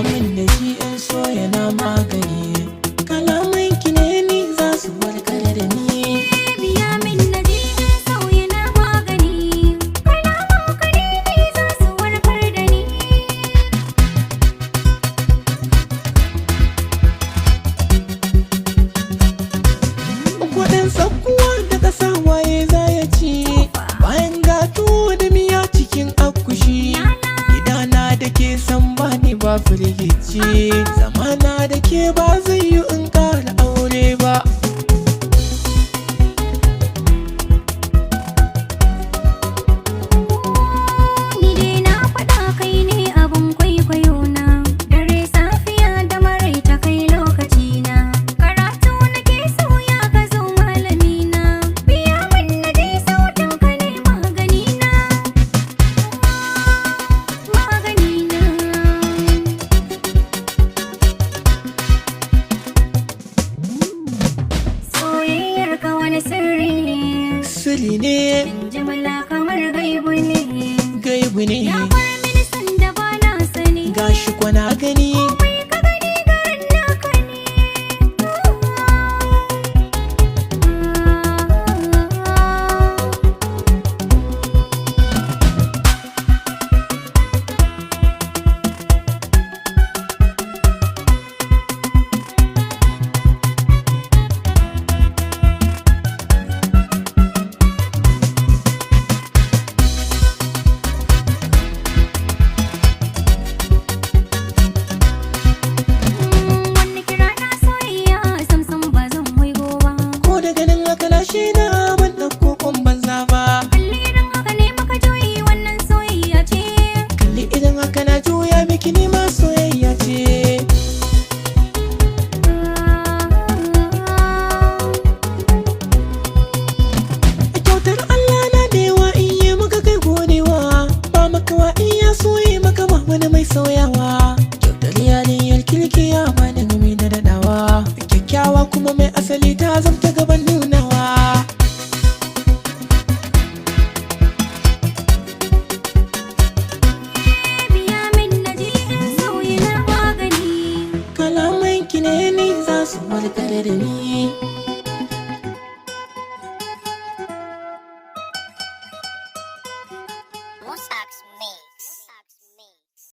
min da shi in so yana magani. Kalaman ki ne ni za su warkar da ni. Biya min na ji in so yana magani. Kalaman ka ne ni za su warkar da ni. Kuɗin sakkuwa da ƙasa waye za ya ci. Bayan gato da miya cikin akushi. Gidana da ke san bani ba firgici. Zamana da ke ba zai yi in ƙara aure ba. Ni dai na faɗa kai ne abin kwaikwayo na. Dare safiya da maraita kai lokaci na. Karatu nake so ya ka zo malami na. Biya min na ji sautin ka ne magani na. Magani na. Soyayyar ka wani sirri ne. Sirri ne, Jimla kamar gaibu ne. gaibu ne. Ya